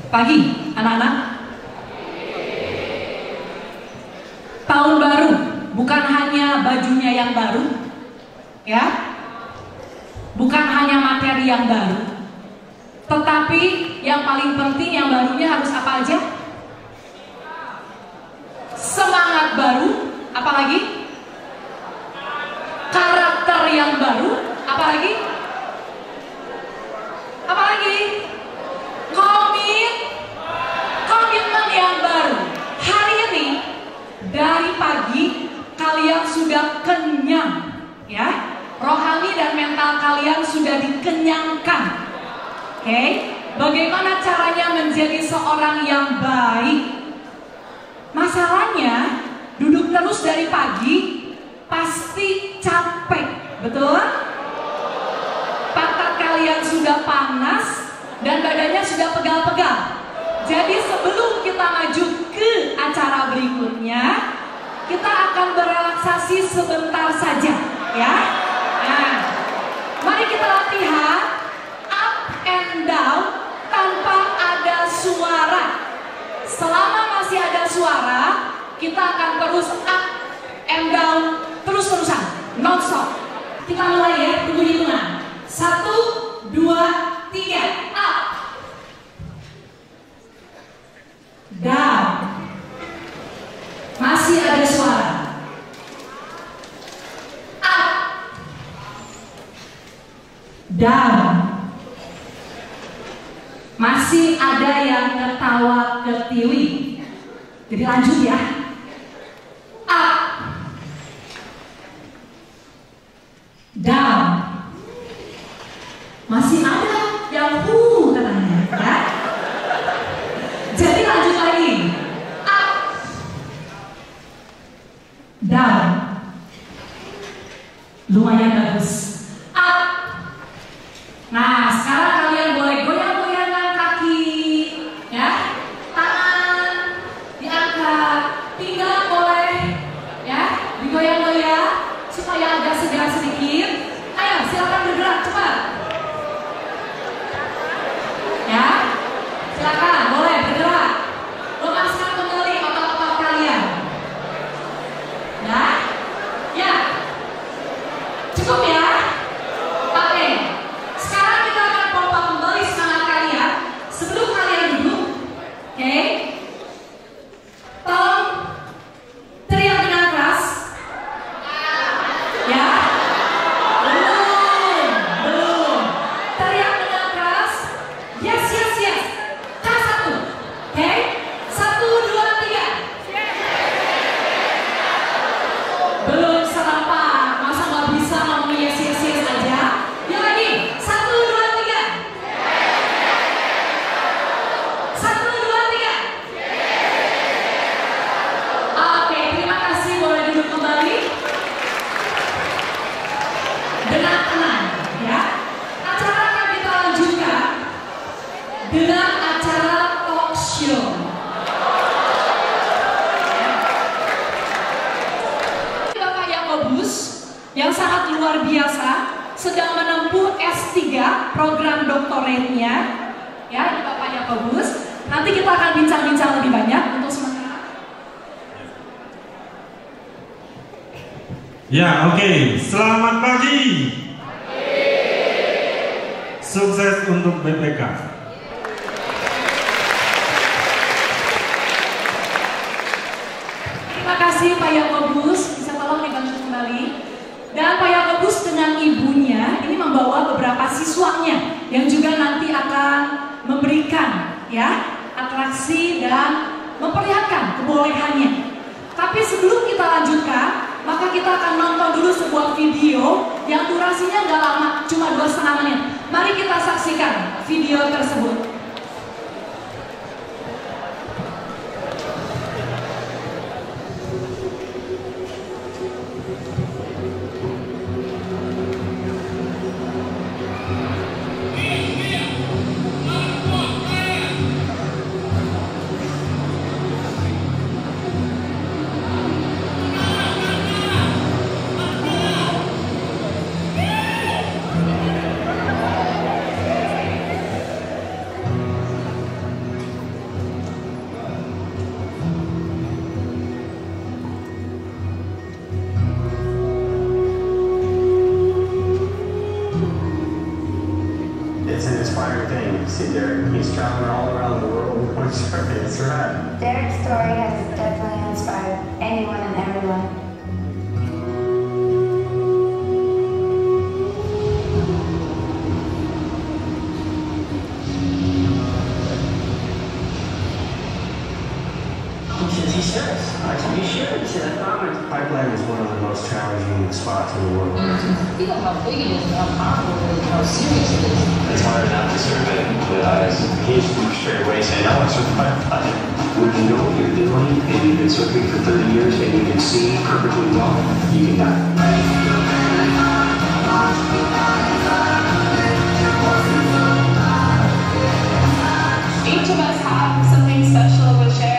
Pagi, anak-anak. Tahun baru bukan hanya bajunya yang baru, ya, bukan hanya materi yang baru, tetapi yang paling penting yang barunya harus apa aja? Semangat baru, apalagi? Karakter yang baru, apalagi? Apalagi? Komitmen yang baru. Hari ini dari pagi kalian sudah kenyang, ya. Rohani dan mental kalian sudah dikenyangkan. Oke? Bagaimana caranya menjadi seorang yang baik? Masalahnya duduk terus dari pagi pasti capek, betul? Pantat kalian sudah panas dan badannya sudah pegal-pegal. Jadi sebelum kita maju ke acara berikutnya, kita akan berelaksasi sebentar saja, ya. Nah, mari kita latihan up and down tanpa ada suara. Selama masih ada suara, kita akan terus up and down terus-terusan, non-stop. Kita mulai ya, tunggu hitungan. 1, 2, 3, up, down. Masih ada suara. Up, down. Masih ada yang ketawa ketiwi. Jadi lanjut ya. Up, down. Masih ada yang katanya, ya. Jadi lanjut lagi. Up, down. Lumayan bagus. Up. Nah, sekarang kalian boleh goyang-goyangan kaki, ya. Tangan diangkat, pinggang boleh, ya, digoyang-goyang supaya agak segar sedikit. Ayo, silakan bergerak cepat. Ya, silakan, boleh bergerak. Lepaskan kembali otot-otot kalian. Ya, ya, cukup ya. Oke, sekarang kita akan pompa kembali semangat kalian sebelum kalian duduk. Oke, tolong teriak dengan keras. Ya, belum. Teriak dengan keras. Yes, yes, yes. Kelas 1. Oke, 1, 2, 3. Belum serempak. Masa nggak bisa ngomong yes, yes, yes aja? Yuk lagi. 1, 2, 3. 1, 2, 3. Oke, terima kasih. Boleh duduk kembali. Dengan tenang, ya. Acara akan kita lanjutkan dengan acara talk show. Bapak Yakobus yang sangat luar biasa sedang menempuh S3 program doktoratnya, ya, ini Bapak Yakobus. Nanti kita akan bincang-bincang lebih banyak untuk sementara. Ya, oke. Selamat pagi. Sukses untuk BPK. Terima kasih Pak Yakobus, bisa tolong dibantu kembali. Dan Pak Yakobus dengan ibunya ini membawa beberapa siswanya yang juga nanti akan memberikan, ya, atraksi dan memperlihatkan kebolehannya. Tapi sebelum kita lanjutkan, maka kita akan nonton dulu sebuah video yang durasinya nggak lama, cuma 2,5 menit. Mari kita saksikan video tersebut. traveling all around the world with one story. That's right. Derek's story has definitely inspired anyone and everyone. He says he's serious. I said, you sure? He said, I promise. Pipeline is one of the most challenging spots in the world. You know how big it is and how powerful it is and how serious it is. It's hard enough to survey with eyes. He's straight away saying, I want to surf pipeline. When you know what you're doing and you've been surfing for 30 years and you can see perfectly well, you can die. Each of us have something special to share.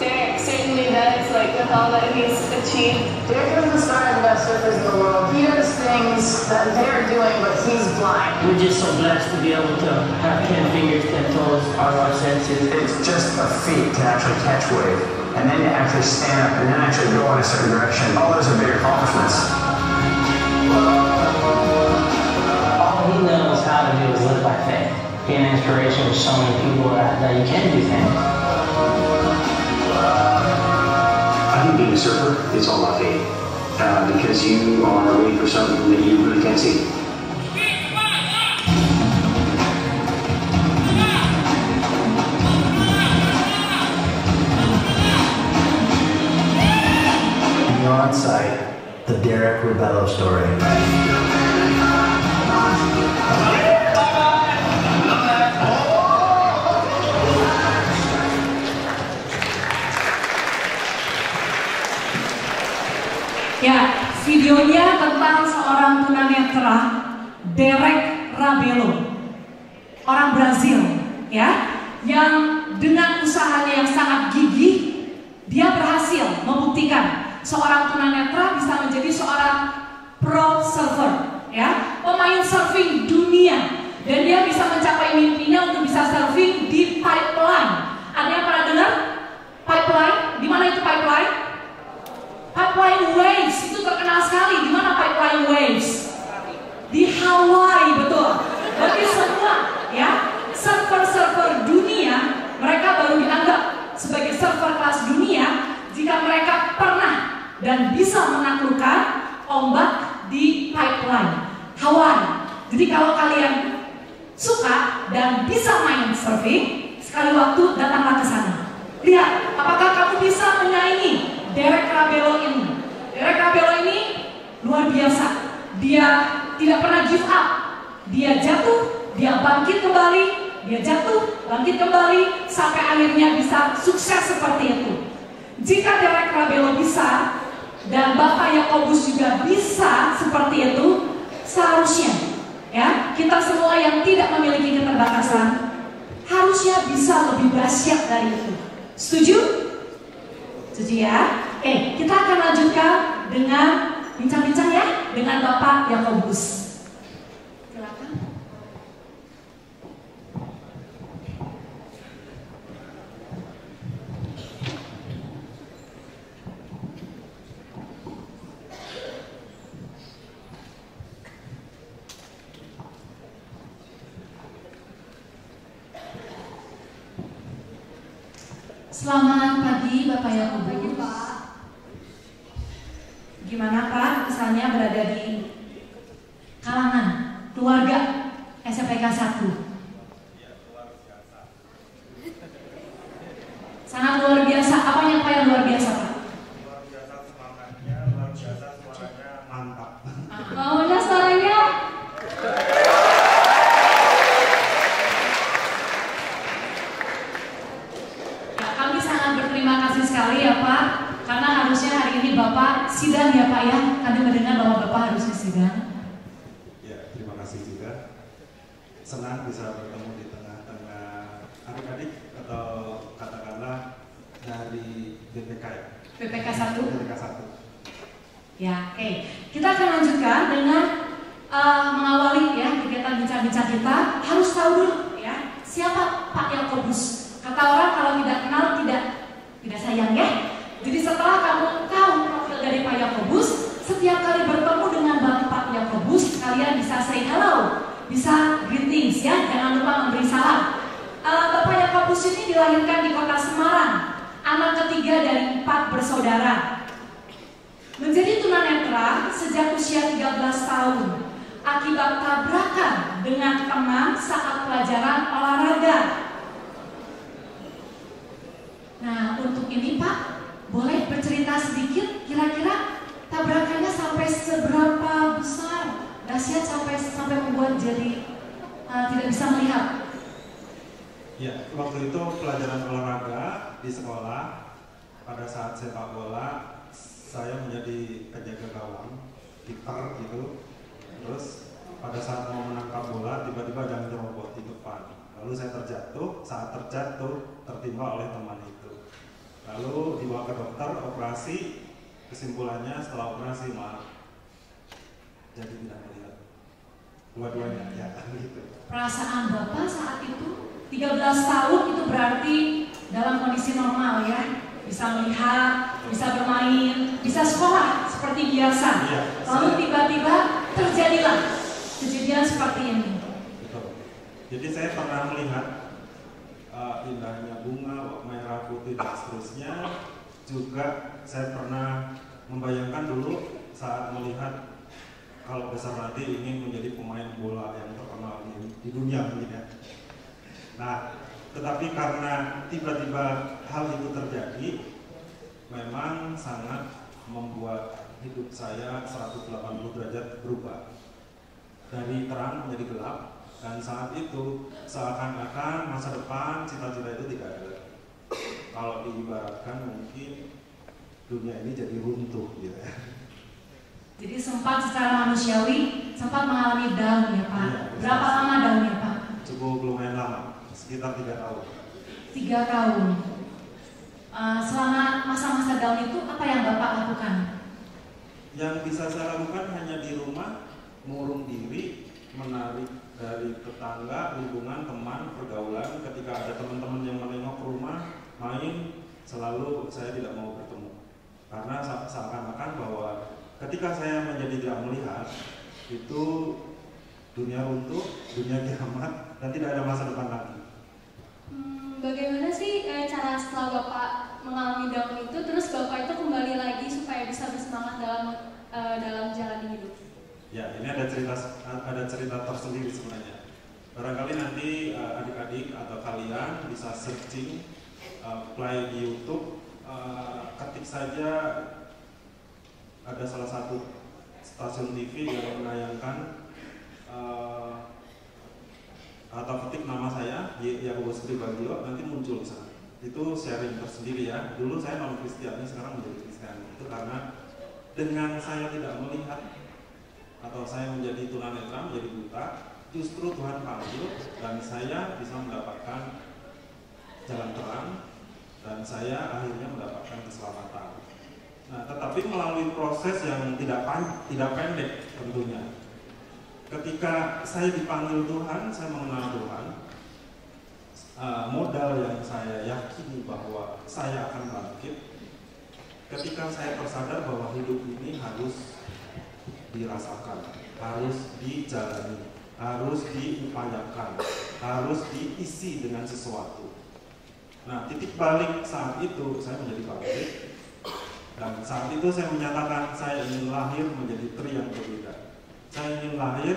Derek certainly does, like with all that he's achieved. Derek doesn't inspire the best surfers in the world. He does things that they're doing, but he's blind. We're just so blessed to be able to have 10 fingers, 10 toes, all our senses. It's just a feat to actually catch wave and then to actually stand up and then actually go in a certain direction. All those are big accomplishments. All he knows how to do is live by faith. Be an inspiration to so many people that you can do things. I think being a surfer is all about faith because you are waiting for something that you really can't see. Beyond sight, the Derek Rebello story. Ya, videonya tentang seorang tunanetra, Derek Rabelo, orang Brazil, ya, yang dengan usahanya yang sangat gigih, dia berhasil membuktikan seorang tunanetra bisa menjadi seorang pro surfer, ya, pemain surfing dunia, dan dia bisa mencapai mimpinya untuk bisa surfing di pipeline. Ada yang pernah dengar pipeline? Di mana itu pipeline? Pipeline Waves itu terkenal sekali. Di mana Pipeline Waves? Di Hawaii, betul. Bagi semua, ya, surfer-surfer dunia, mereka baru dianggap sebagai surfer kelas dunia jika mereka pernah dan bisa menaklukkan ombak di Pipeline Hawaii. Jadi kalau kalian suka dan bisa main surfing, sekali waktu datanglah ke sana. Lihat, apakah kamu bisa menyaingi Derek Rabelo ini? Derek Rabelo ini luar biasa. Dia tidak pernah give up. Dia jatuh, dia bangkit kembali, dia jatuh, bangkit kembali, sampai akhirnya bisa sukses seperti itu. Jika Derek Rabelo bisa, dan Bapak Yakobus juga bisa seperti itu, seharusnya, ya, kita semua yang tidak memiliki keterbatasan harusnya bisa lebih dahsyat dari itu. Setuju? Setuju ya? Kita akan lanjutkan dengan bincang-bincang ya dengan Bapak Yakobus. Silakan. Selamat pagi Bapak Yakobus. Gimana Pak, misalnya berada di kalangan keluarga SMPK 1? Sangat luar biasa. Apanya Pak yang luar biasa Pak? Luar biasa semangatnya, luar biasa suaranya mantap. Maunya suaranya? Ya, kami sangat berterima kasih sekali ya Pak. Karena harusnya hari ini Bapak sidang ya Pak ya. Kami mendengar bahwa Bapak harusnya sidang. Ya, terima kasih juga. Senang bisa bertemu di tengah-tengah adik-adik atau katakanlah dari BPK ya. BPK 1. BPK 1. Ya, oke. Kita akan lanjutkan dengan mengawali ya kegiatan bincang-bincang kita. Harus tahu dulu ya siapa Pak Yakobus. Kata orang kalau tidak kenal tidak sayang ya. Jadi setelah kamu tahu profil dari Pak Yakobus, setiap kali bertemu dengan Bapak Yakobus, kalian bisa say hello, bisa greetings ya, jangan lupa memberi salam. Paulus ini dilahirkan di kota Semarang, anak ketiga dari 4 bersaudara. Menjadi tunanetra sejak usia 13 tahun akibat tabrakan dengan teman saat pelajaran olahraga. Nah, untuk ini Pak, boleh bercerita sedikit kira-kira tabrakannya sampai seberapa besar? Dahsyat sampai membuat jadi tidak bisa melihat. Ya, waktu itu pelajaran olahraga di sekolah, pada saat sepak bola, saya menjadi penjaga gawang, kiper gitu. Terus pada saat mau menangkap bola, tiba-tiba ada yang nyerobot di depan. Lalu saya terjatuh, saat terjatuh tertimpa oleh teman itu. Lalu dibawa ke dokter, operasi, kesimpulannya setelah operasi malah jadi tidak melihat. Dua-duanya ya gitu. Perasaan Bapak saat itu 13 tahun itu berarti dalam kondisi normal ya, bisa melihat, bisa bermain, bisa sekolah seperti biasa. Ya, lalu tiba-tiba terjadilah kejadian seperti ini. Betul. Jadi saya pernah melihat indahnya bunga, merah, putih dan seterusnya. Juga saya pernah membayangkan dulu saat melihat kalau besar nanti ingin menjadi pemain bola yang terkenal di dunia mungkin ya. Nah, tetapi karena tiba-tiba hal itu terjadi, memang sangat membuat hidup saya 180 derajat berubah. Dari terang menjadi gelap, dan saat itu seakan-akan masa depan, cita-cita itu tidak ada. Kalau diibaratkan mungkin dunia ini jadi runtuh gitu ya. Jadi sempat secara manusiawi sempat mengalami down ya Pak. Iya, Berapa lama downnya Pak? Cukup lumayan lama, sekitar 3 tahun. 3 tahun. Selama masa-masa down itu apa yang Bapak lakukan? Yang bisa saya lakukan hanya di rumah, mengurung diri, menarik dari tetangga, lingkungan, teman, pergaulan. Ketika ada teman-teman yang menengok ke rumah, main, selalu saya tidak mau bertemu. Karena seakan-akan bahwa ketika saya menjadi tidak melihat, itu dunia runtuh, dunia kiamat, dan tidak ada masa depan lagi. Bagaimana sih cara setelah Bapak mengalami down itu, terus Bapak itu kembali lagi supaya bisa bersemangat dalam jalan hidup? Ya, ini ada cerita tersendiri sebenarnya. Barangkali nanti adik-adik atau kalian bisa searching, play di YouTube, ketik saja ada salah satu stasiun TV yang menayangkan atau ketik nama saya Yakobus Pribagio, nanti muncul di sana. Itu sharing tersendiri ya. Dulu saya non Kristiani, sekarang menjadi Kristen. Itu karena dengan saya tidak melihat atau saya menjadi tunanetra, menjadi buta, justru Tuhan panggil dan saya bisa mendapatkan jalan terang dan saya akhirnya mendapatkan keselamatan. Nah, tetapi melalui proses yang tidak pendek tentunya. Ketika saya dipanggil Tuhan, saya mengenal Tuhan. Modal yang saya yakini bahwa saya akan bangkit. Ketika saya tersadar bahwa hidup ini harus dirasakan, harus dijalani, harus diupayakan, harus diisi dengan sesuatu. Nah, titik balik saat itu saya menjadi bangkit. Dan saat itu saya menyatakan saya ingin lahir menjadi tri yang berbeda. Saya ingin lahir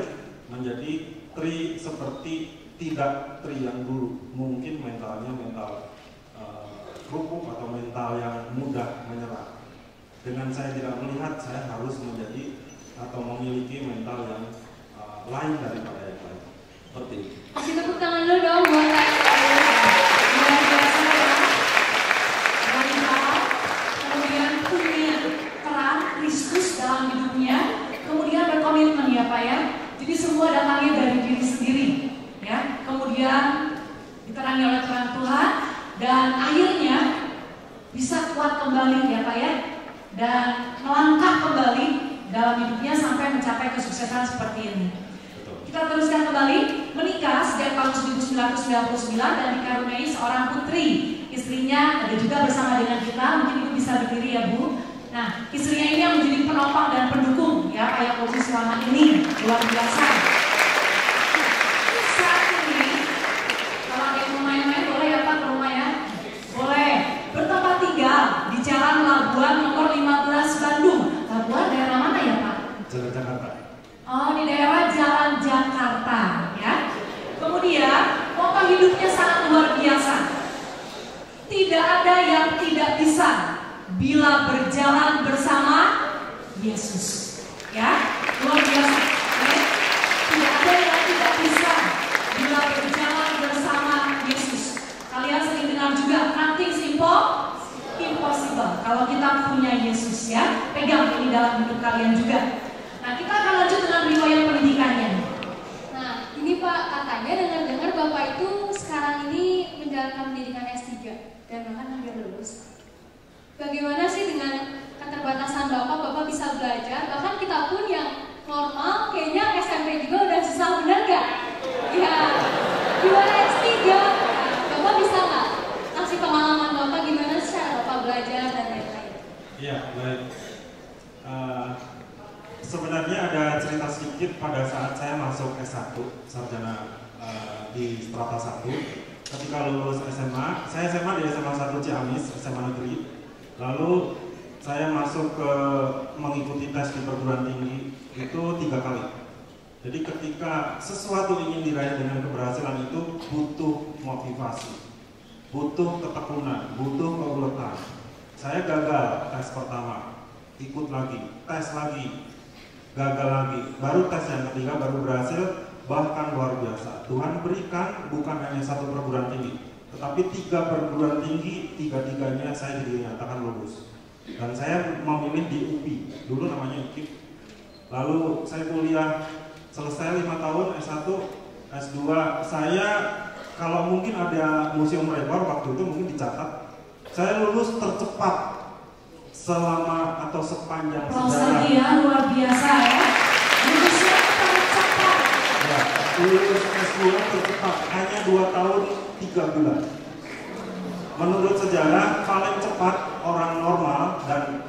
menjadi tri seperti tidak tri yang dulu. Mungkin mentalnya mental kerupuk atau mental yang mudah menyerah. Dengan saya tidak melihat, saya harus menjadi atau memiliki mental yang lain daripada yang lain. Seperti itu. Kasih tepuk tangan dulu dong buat Luar biasa ya. Dari awal, kemudian punya terang Kristus dalam hidupnya, kemudian berkomitmen ya Pak ya. Jadi semua datangnya dari diri sendiri ya. Kemudian diterangi oleh terang Tuhan dan akhirnya bisa kuat kembali ya Pak ya. Dan melangkah kembali dalam hidupnya sampai mencapai kesuksesan seperti ini. Kita teruskan kembali. Menikah sejak tahun 1999 dan dikaruniai seorang putri. Istrinya ada juga bersama dengan kita. Mungkin Ibu bisa berdiri ya Bu. Nah, istrinya ini yang menjadi penopang dan pendukung ya kayak posisi selama ini. Luar biasa. Saat ini kalau ada yang mau main-main boleh ya Pak ke rumah bisa bila berjalan bersama Yesus. Ya, luar biasa. Ya. Tidak ada yang tidak bisa bila berjalan bersama Yesus. Kalian sering dengar juga nothing impossible kalau kita punya Yesus, ya. Pegang ini dalam hidup kalian juga. Nah, kita akan lanjut dengan riwayat pendidikannya. Nah, ini Pak, katanya dengar-dengar Bapak itu sekarang ini menjalankan pendidikan S3 dan bahkan hampir lulus. Bagaimana sih dengan keterbatasan Bapak bisa belajar? Bahkan kita pun yang normal kayaknya SMP juga udah susah, benar gak? Ya, gimana S3? Bapak bisa nggak kasih pengalaman Bapak gimana cara Bapak belajar dan lain-lain? Iya, baik. Sebenarnya ada cerita sedikit pada saat saya masuk S1 sarjana di strata 1. Ketika lulus SMA, saya SMA di SMA 1 Ciamis, SMA negeri. Lalu saya masuk ke mengikuti tes di perguruan tinggi itu 3 kali. Jadi ketika sesuatu ingin diraih dengan keberhasilan itu butuh motivasi, butuh ketekunan, butuh keuletan. Saya gagal tes pertama, ikut lagi, tes lagi, gagal lagi, baru tes yang ketiga baru berhasil, bahkan luar biasa. Tuhan berikan bukan hanya 1 perguruan tinggi, tetapi 3 perguruan tinggi, 3-tiganya saya dinyatakan lulus. Dan saya memilih di UPI, dulu namanya UPI. Lalu saya kuliah selesai 5 tahun, S1, S2. Saya kalau mungkin ada museum rekor waktu itu mungkin dicatat, saya lulus tercepat selama atau sepanjang sejarah. Dia luar biasa ya. Lulusnya tercepat. Ya, lulus S2 tercepat hanya 2 tahun 3 bulan. Menurut sejarah paling cepat orang normal dan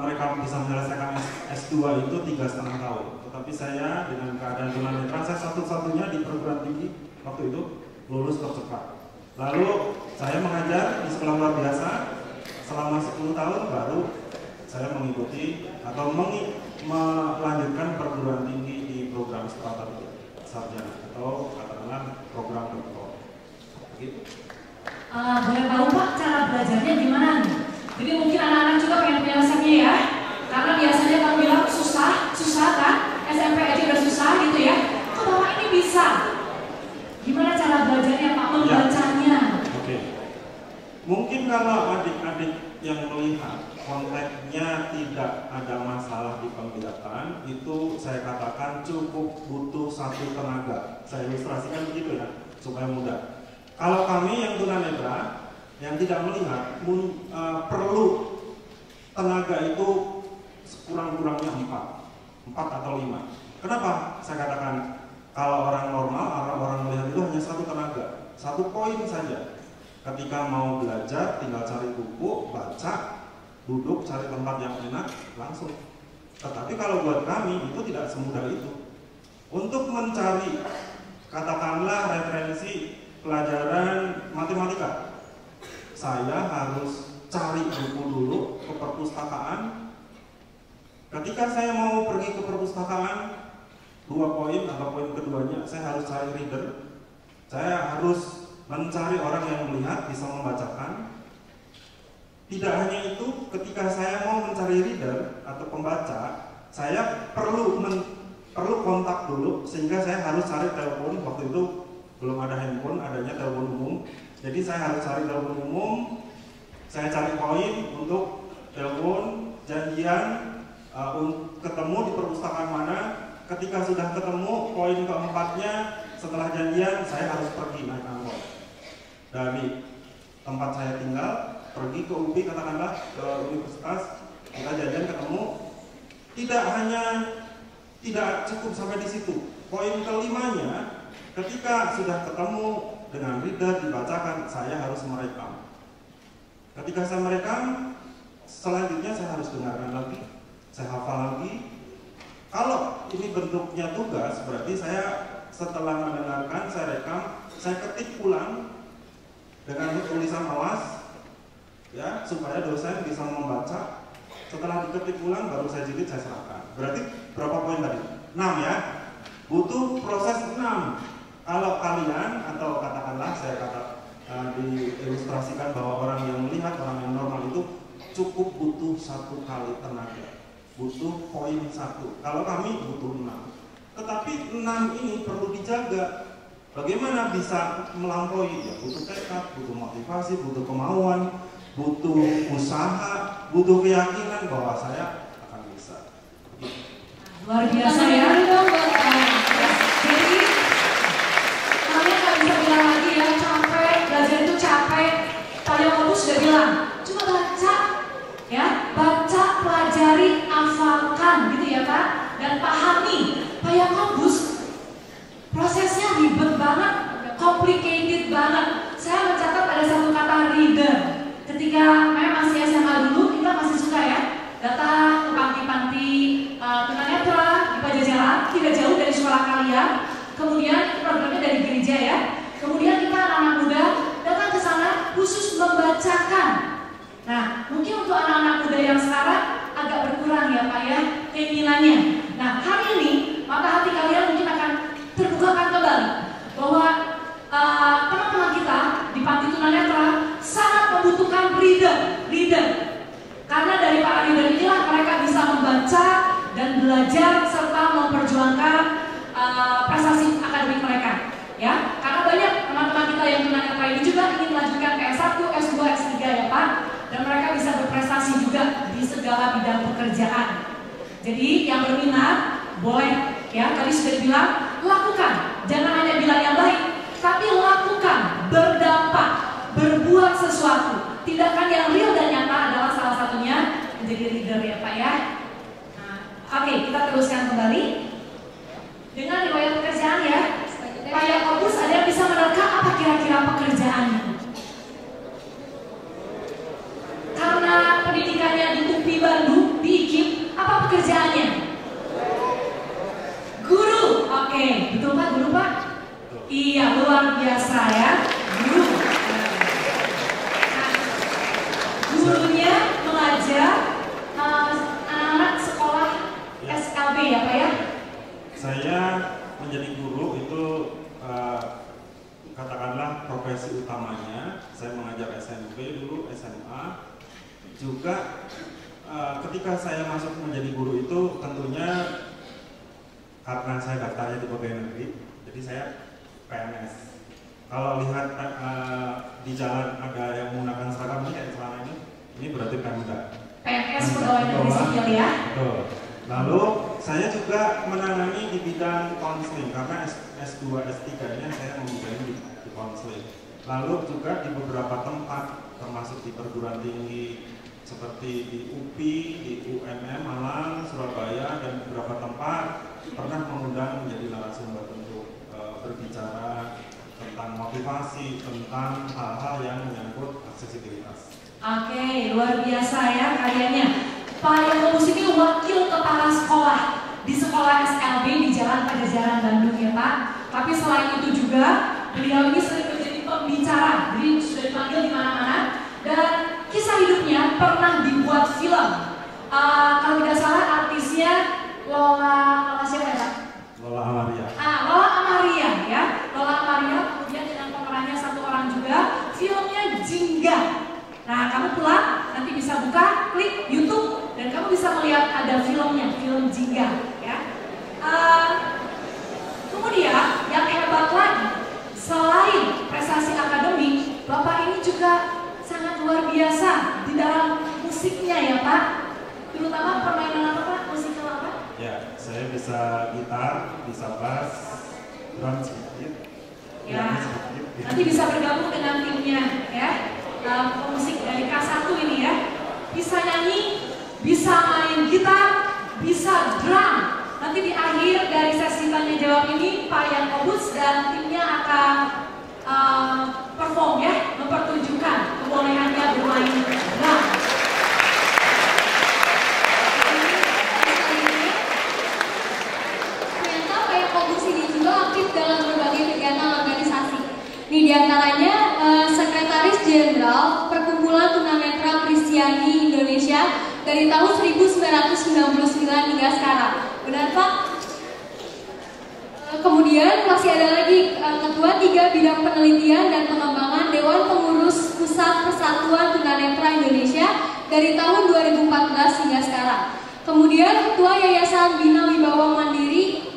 mereka bisa menyelesaikan S2 itu 3,5 tahun. Tetapi saya dengan keadaan tunanetra, saya satu-satunya di perguruan tinggi waktu itu lulus tercepat. Lalu saya mengajar di sekolah luar biasa selama 10 tahun, baru saya mengikuti atau melanjutkan perguruan tinggi di program strata 3 sarjana atau katakanlah program doktor. Gitu. Boleh tahu Pak cara belajarnya gimana nih? Jadi mungkin anak-anak juga pengen punya resepnya ya. Karena biasanya kamu bilang susah kan? SMP aja udah susah gitu ya. Kok Bapak ini bisa? Gimana cara belajarnya Pak, membacanya? Oke. Mungkin kalau adik-adik yang melihat konteksnya tidak ada masalah di penglihatan, itu saya katakan cukup butuh 1 tenaga. Saya ilustrasikan begitu ya, supaya mudah. Kalau kami yang tunanetra, yang tidak melihat, perlu tenaga itu sekurang-kurangnya 4 atau 5. Kenapa saya katakan kalau orang normal, orang melihat itu hanya 1 tenaga, 1 poin saja. Ketika mau belajar, tinggal cari buku, baca, duduk, cari tempat yang enak, langsung. Tetapi kalau buat kami itu tidak semudah itu. Untuk mencari, katakanlah referensi pelajaran matematika, saya harus cari buku dulu ke perpustakaan. Ketika saya mau pergi ke perpustakaan, 2 poin atau poin keduanya, saya harus cari reader. Saya harus mencari orang yang melihat, bisa membacakan. Tidak hanya itu, ketika saya mau mencari reader atau pembaca, saya perlu kontak dulu, sehingga saya harus cari telepon. Waktu itu belum ada handphone, adanya telepon umum. Jadi saya harus cari telepon umum, saya cari poin untuk telepon, janjian, ketemu di perpustakaan mana. Ketika sudah ketemu, poin keempatnya, setelah janjian, saya harus pergi naik angkot dari tempat saya tinggal, pergi ke UPI, katakanlah ke universitas, kita janjian ketemu. Tidak cukup sampai di situ. Poin kelimanya, ketika sudah ketemu dengan reader, dibacakan, saya harus merekam. Ketika saya merekam, selanjutnya saya harus dengarkan lagi, saya hafal lagi. Kalau ini bentuknya tugas, berarti saya setelah mendengarkan, saya rekam, saya ketik ulang dengan tulisan awas, ya, supaya dosen bisa membaca. Setelah diketik ulang, baru saya jilid, saya serahkan. Berarti berapa poin tadi? 6 ya. Butuh proses 6. Kalau kalian, atau katakanlah saya diilustrasikan bahwa orang yang melihat, orang yang normal cukup butuh 1 kali tenaga, butuh poin 1. Kalau kami butuh 6. Tetapi 6 ini perlu dijaga. Bagaimana bisa melampaui? Ya butuh tekad, butuh motivasi, butuh kemauan, butuh usaha, butuh keyakinan bahwa saya akan bisa. Luar biasa ya. Jadi kalian nggak bisa bilang lagi ya capek, belajar itu capek. Pak Yakobus sudah bilang, cuma baca, ya, baca, pelajari, hafalkan, gitu ya Pak, dan pahami. Pak Yakobus prosesnya ribet banget, complicated banget. Saya mencatat ada satu kata reader. Ketika saya masih SMA dulu, kita masih suka ya datang ke panti-panti tunanetra di Pajajaran, tidak jauh dari sekolah kalian. Kemudian programnya dari gereja ya. Kemudian kita anak-anak muda datang ke sana khusus membacakan. Nah, mungkin untuk anak-anak muda yang sekarang agak berkurang ya Pak ya keinginannya. Nah, hari ini mata hati kalian mungkin akan terbukakan kembali bahwa teman-teman kita di panti tunanetra sangat membutuhkan reader. Karena dari para reader inilah mereka bisa membaca dan belajar serta memperjuangkan prestasi akademik mereka. Ya, karena banyak teman-teman kita yang tunanetra ini juga ingin melanjutkan ke S1, S2, S3 ya Pak, dan mereka bisa berprestasi juga di segala bidang pekerjaan. Jadi yang berminat boleh ya, tadi sudah dibilang lakukan, jangan hanya bilang yang baik, tapi lakukan, berdampak, berbuat sesuatu. Tindakan yang real dan nyata adalah salah satunya menjadi leader ya Pak ya. Nah, oke, kita teruskan kembali dengan riwayat pekerjaan ya. Pak Yakobus ada yang bisa menerka apa kira-kira pekerjaannya? Karena pendidikannya di UPI Bandung, di IKIP, apa pekerjaannya? Guru, oke, betul Pak, guru Pak? Iya, luar biasa ya, guru. Nah, gurunya mengajar anak-anak sekolah SLB ya Pak ya? Saya menjadi guru itu katakanlah profesi utamanya. Saya mengajar SMP dulu, SMA. Juga ketika saya masuk menjadi guru itu tentunya karena saya daftarnya di pegawai negeri, jadi saya PNS. Kalau lihat di jalan ada yang menggunakan seragam ini kayak celana ini berarti Pemda. PNS pegawai negeri sipil ya. Betul. Lalu saya juga menangani di bidang konseling karena S2, S3-nya saya membimbing di konseling. Lalu juga di beberapa tempat termasuk di perguruan tinggi seperti di UPI, di UNM Malang, Surabaya dan beberapa tempat pernah mengundang menjadi narasumber untuk berbicara tentang motivasi, tentang hal-hal yang menyangkut aksesibilitas. Oke, luar biasa ya karyanya. Pak Yakobus ini wakil kepala sekolah di sekolah SLB di Jalan Pajajaran Bandung ya Pak. Tapi selain itu juga beliau ini sering menjadi pembicara, jadi sudah dipanggil di mana-mana. Dan kisah hidupnya pernah dibuat film. Kalau tidak salah artisnya Lola siapa ya Pak? Lola Amaria. Lola Amaria ya. Lola Amaria kemudian dengan pemerannya satu orang juga. Filmnya Jingga. Nah, kamu pulang nanti bisa buka, klik YouTube dan kamu bisa melihat ada filmnya, film Jingga ya. Kemudian yang hebat lagi, selain prestasi akademik, Bapak ini juga sangat luar biasa di dalam musiknya ya Pak. Terutama permainan apa Pak? Musikal apa? Ya, saya bisa gitar, bisa bass, drum sedikit. Ya, nanti bisa bergabung dengan timnya ya. Pemusik dari K1 ini ya, bisa nyanyi, bisa main gitar, bisa drum. Nanti di akhir dari sesi tanya jawab ini Pak Yakobus dan timnya akan perform ya, mempertunjukkan kebolehannya bermain drum. Ternyata Pak Yakobus ini juga aktif dalam berbagai kegiatan organisasi. Ini diantaranya Sekretaris Jenderal Perkumpulan Tunanetra Kristiani Indonesia dari tahun 1999 hingga sekarang. Benar Pak? Kemudian masih ada lagi Ketua 3 Bidang Penelitian dan Pengembangan Dewan Pengurus Pusat Persatuan Tunanetra Indonesia dari tahun 2014 hingga sekarang. Kemudian Ketua Yayasan Bina Wibawa Mandiri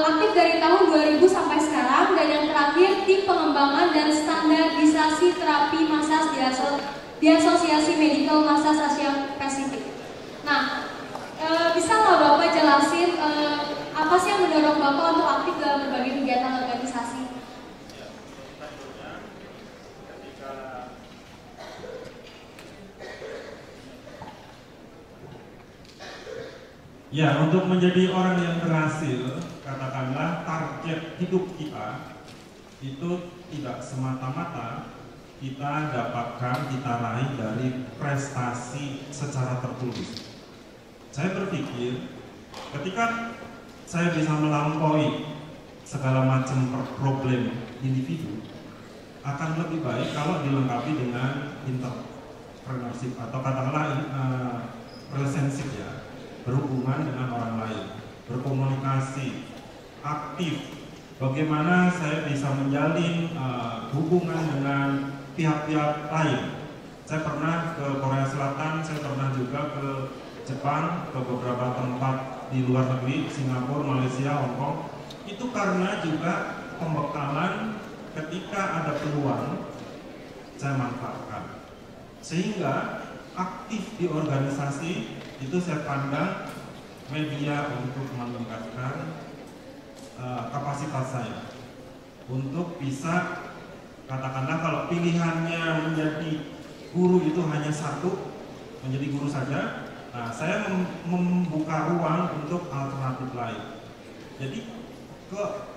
aktif dari tahun 2000 sampai sekarang. Dan yang terakhir, tim pengembangan dan standarisasi terapi masas di Asosiasi Medical Massage Asia Pasifik. Nah, bisa nggak Bapak jelasin apa sih yang mendorong Bapak untuk aktif dalam berbagai kegiatan organisasi? Ya, untuk menjadi orang yang berhasil, katakanlah target hidup kita itu tidak semata-mata kita dapatkan, kita raih dari prestasi secara tertulis. Saya berpikir ketika saya bisa melampaui segala macam problem individu, akan lebih baik kalau dilengkapi dengan entrepreneurship atau katakanlah relationship ya. Berhubungan dengan orang lain, berkomunikasi, aktif. Bagaimana saya bisa menjalin hubungan dengan pihak-pihak lain. Saya pernah ke Korea Selatan, saya pernah juga ke Jepang, ke beberapa tempat di luar negeri, Singapura, Malaysia, Hong Kong. Itu karena juga pembekalan ketika ada peluang, saya manfaatkan. Sehingga aktif di organisasi itu saya pandang media untuk meningkatkan kapasitas saya untuk bisa, katakanlah kalau pilihannya menjadi guru itu hanya satu, menjadi guru saja. Nah, saya membuka ruang untuk alternatif lain. Jadi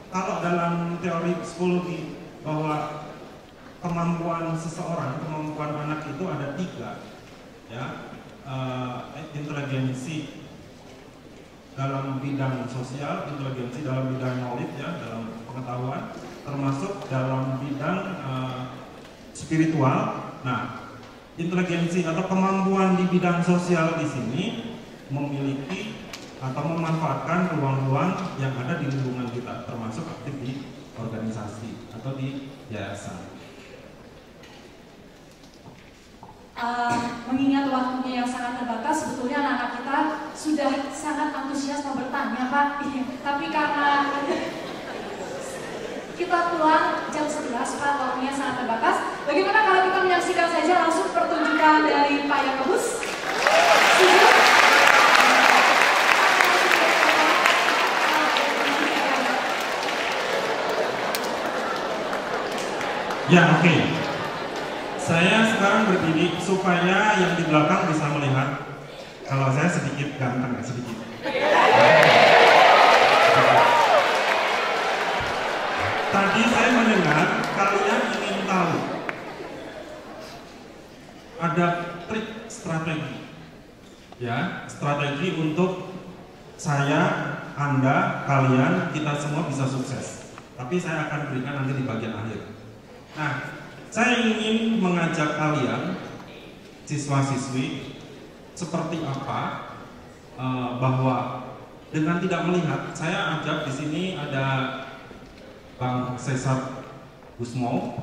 kalau dalam teori psikologi bahwa kemampuan seseorang, kemampuan anak itu ada 3, ya. Inteligensi dalam bidang sosial, inteligensi dalam bidang knowledge ya, dalam pengetahuan, termasuk dalam bidang spiritual. Nah, inteligensi atau kemampuan di bidang sosial di sini memiliki atau memanfaatkan ruang-ruang yang ada di lingkungan kita, termasuk aktif di organisasi atau di yayasan. Mengingat waktunya yang sangat terbatas, sebetulnya anak-anak kita sudah sangat antusias mau bertanya, Pak. Tapi karena kita pulang jam 11, Pak, waktunya sangat terbatas. Bagaimana kalau kita menyaksikan saja langsung pertunjukan dari Pak Yakobus? Ya, oke. Saya sekarang berdiri supaya yang di belakang bisa melihat kalau saya sedikit ganteng, ya sedikit. Tadi saya mendengar kalian ingin tahu ada trik strategi, ya, strategi untuk saya, Anda, kalian, kita semua bisa sukses. Tapi saya akan berikan nanti di bagian akhir. Nah, saya ingin mengajak kalian, siswa-siswi, seperti apa bahwa dengan tidak melihat, saya ajak di sini ada Bang Cesar Gusmo.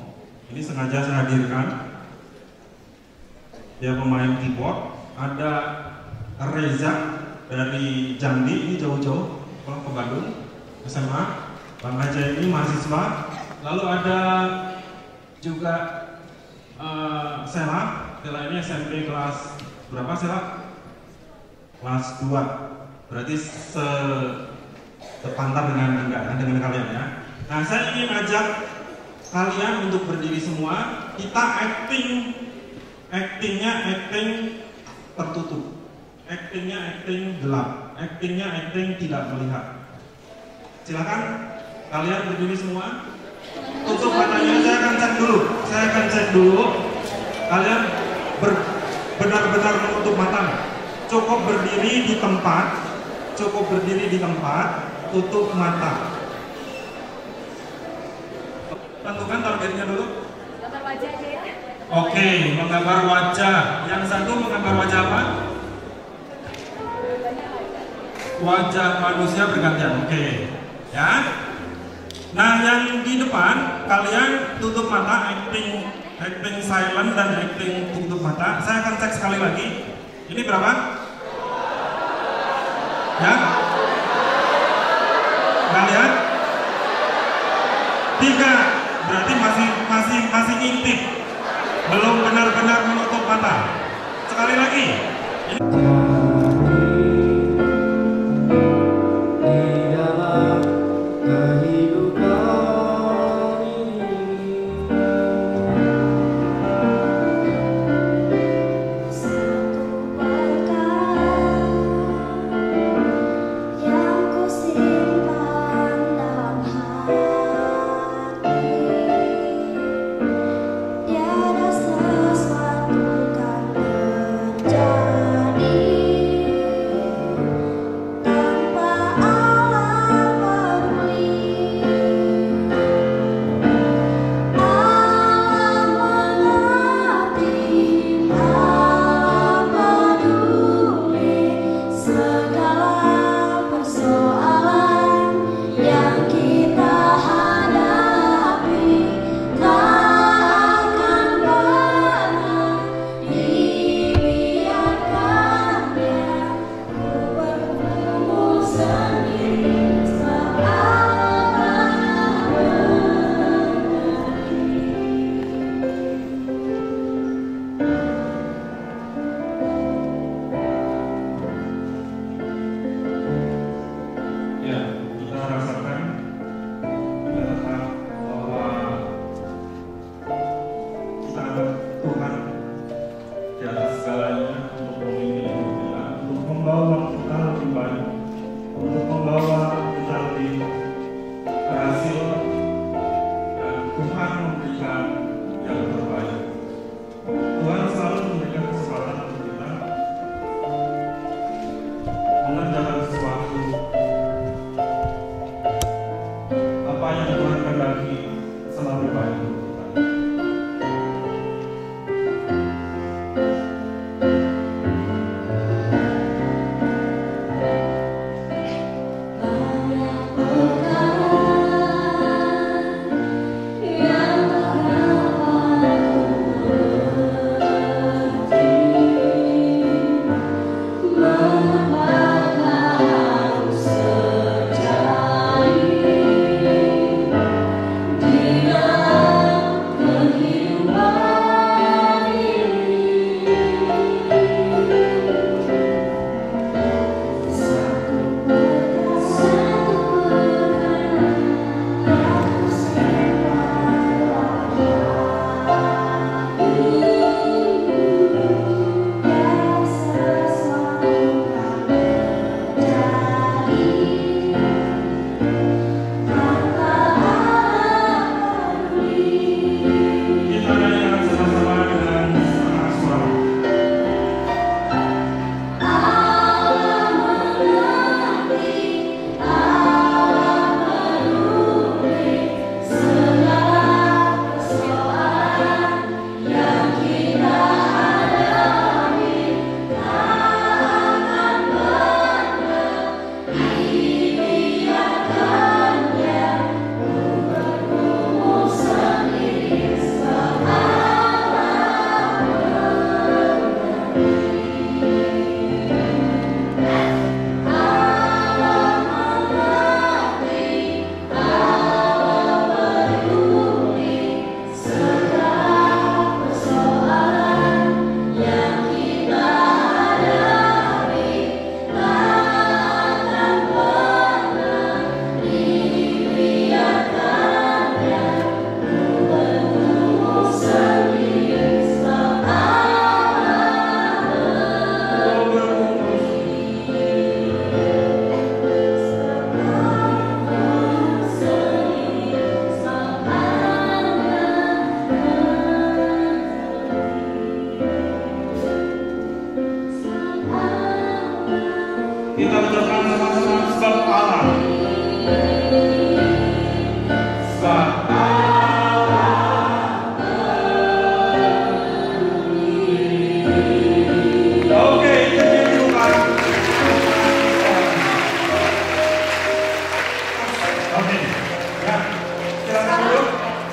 Ini sengaja saya hadirkan. Dia pemain keyboard. Ada Reza dari Jambi, ini jauh-jauh ke Bandung, SMA. Bang Aja ini mahasiswa. Lalu ada juga Sela ini SMP kelas berapa Sela? Kelas 2. Berarti sepantar dengan kalian ya. Nah, saya ingin ajak kalian untuk berdiri semua. Kita actingnya tertutup, acting gelap, acting tidak melihat. Silakan kalian berdiri semua. Tutup matanya, saya akan cek dulu. Kalian benar-benar menutup mata. Cukup berdiri di tempat, tutup mata. Tentukan targetnya dulu. Gambar wajah aja ya. Oke, menggambar wajah. Yang satu menggambar wajah apa? Wajah manusia bergantian. Oke, ya. Nah, yang di depan kalian tutup mata, acting acting silent dan acting tutup mata. Saya akan cek sekali lagi. Ini berapa? Ya? Nggak lihat? 3. Berarti masih ngintip. Belum benar-benar menutup mata. Sekali lagi.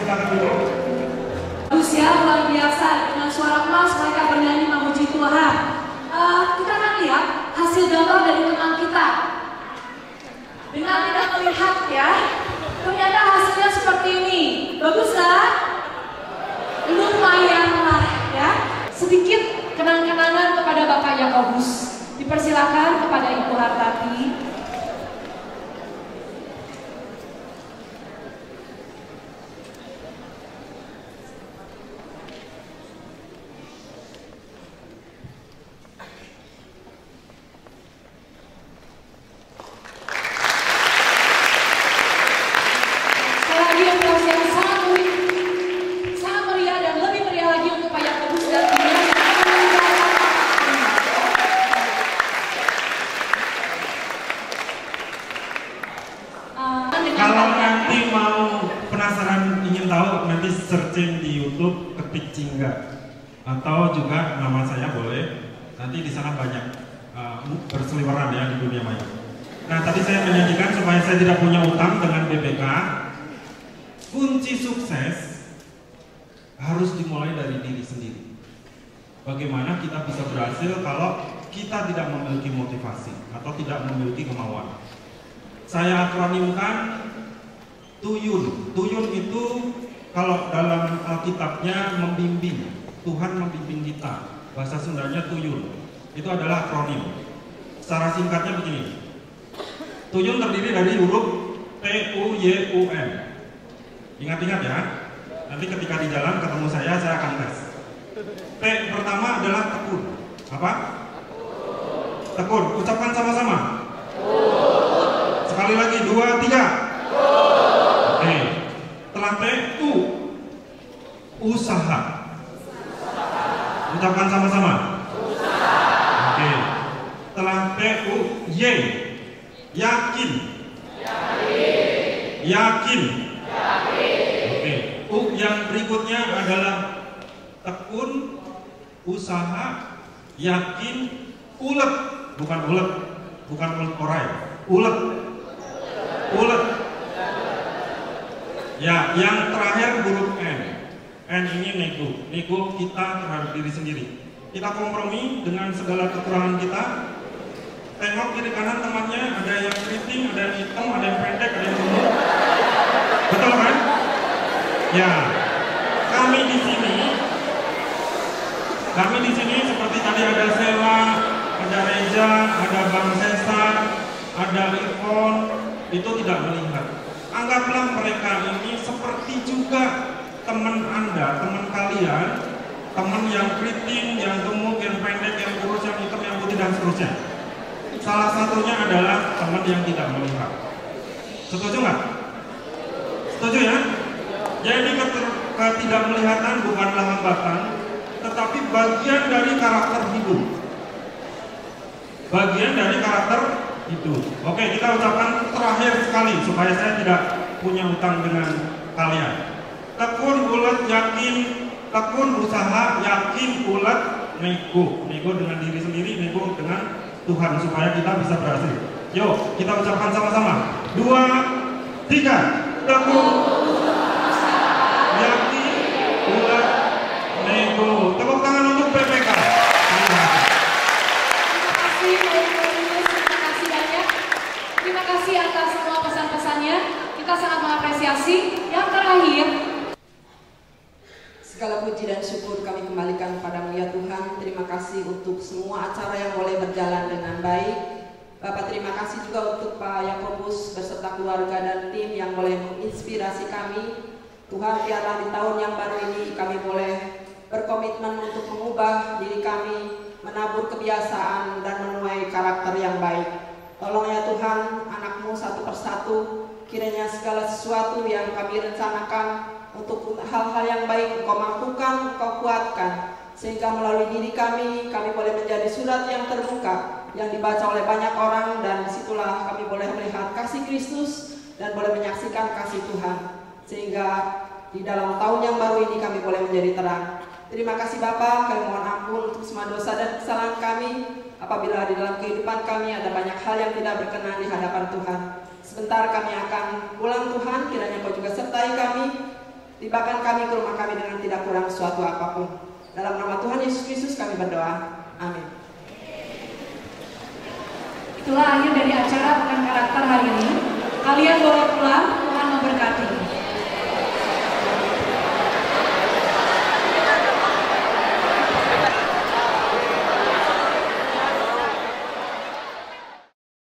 Silakan dulu. lihat ya. Ternyata hasilnya seperti ini. Bagus nggak? Lumayan lah ya. Sedikit kenang-kenangan kepada Bapak Yakobus. Dipersilakan kepada Ibu Hartati. Searching di YouTube, ketik Cingga atau juga nama saya boleh. Nanti di sana banyak berseliweran ya di dunia maya. Nah, tadi saya menyanyikan supaya saya tidak punya utang dengan BPK. Kunci sukses harus dimulai dari diri sendiri. Bagaimana kita bisa berhasil kalau kita tidak memiliki motivasi atau tidak memiliki kemauan? Saya akronimkan TUYUN. TUYUN itu kalau dalam Alkitabnya membimbing, Tuhan membimbing kita. Bahasa Sundanya TUYUN. Itu adalah akronim. Secara singkatnya begini. TUYUN terdiri dari huruf TUYUN. Ingat-ingat ya. Nanti ketika di jalan ketemu saya akan tes. T pertama adalah tekun. Apa? Tekun. Ucapkan sama-sama. Sekali lagi, 2, 3. Oke. Setelah T, U. Usaha. Ucapkan sama-sama. Oke. Setelah T, U, Y. Yakin. Yakin. Oke. U yang berikutnya adalah tekun, usaha, yakin, ulet. Bukan ulet. Bukan ulet orai. Ulet. Ulet. Ya, yang terakhir huruf N. N ini nego. Nego kita terhadap diri sendiri. Kita kompromi dengan segala kekurangan kita. Tengok kiri kanan temannya, ada yang keriting, ada yang hitam, ada yang pendek, ada yang gemuk. Betul kan? Ya. Kami di sini seperti tadi ada Sela, ada Reza, ada Bang Cesar, ada Irfon, itu tidak melihat. Anggaplah mereka ini seperti juga teman Anda, teman kalian, teman yang keriting, yang gemuk, yang pendek, yang kurus, yang hitam, yang putih, dan seterusnya. Salah satunya adalah teman yang tidak melihat. Setuju nggak? Setuju ya? Jadi ketidakmelihatan bukanlah hambatan, tetapi bagian dari karakter hidup. Bagian dari karakter hidup. Oke, kita ucapkan terakhir sekali supaya saya tidak punya utang dengan kalian. Tekun, ulet, yakin. Tekun, usaha, yakin, ulet, nego. Nego dengan diri sendiri, nego dengan Tuhan supaya kita bisa berhasil. Yuk, kita ucapkan sama-sama. 2, 3. Tekun, yakin, ulet, nego. Tepuk tangan untuk PPK. Terima kasih atas semua pesan-pesannya. Kita sangat mengapresiasi. Yang terakhir, segala puji dan syukur kami kembalikan kepada mulia Tuhan. Terima kasih untuk semua acara yang boleh berjalan dengan baik. Bapak, terima kasih juga untuk Pak Yakobus beserta keluarga dan tim yang boleh menginspirasi kami. Tuhan, biarlah di tahun yang baru ini kami boleh berkomitmen untuk mengubah diri kami, menabur kebiasaan dan menuai karakter yang baik. Tolong ya Tuhan, anak-Mu satu persatu, kiranya segala sesuatu yang kami rencanakan untuk hal-hal yang baik Engkau mampukan, Engkau kuatkan, sehingga melalui diri kami boleh menjadi surat yang terbuka, yang dibaca oleh banyak orang, dan disitulah kami boleh melihat kasih Kristus dan boleh menyaksikan kasih Tuhan, sehingga di dalam tahun yang baru ini kami boleh menjadi terang. Terima kasih Bapa, kami mohon ampun untuk semua dosa dan kesalahan kami. Apabila di dalam kehidupan kami ada banyak hal yang tidak berkenan di hadapan Tuhan. Sebentar kami akan pulang Tuhan, kiranya Kau juga sertai kami, tibakan kami ke rumah kami dengan tidak kurang suatu apapun. Dalam nama Tuhan Yesus Kristus kami berdoa. Amin. Itulah akhir dari acara Pekan Karakter hari ini. Kalian boleh pulang.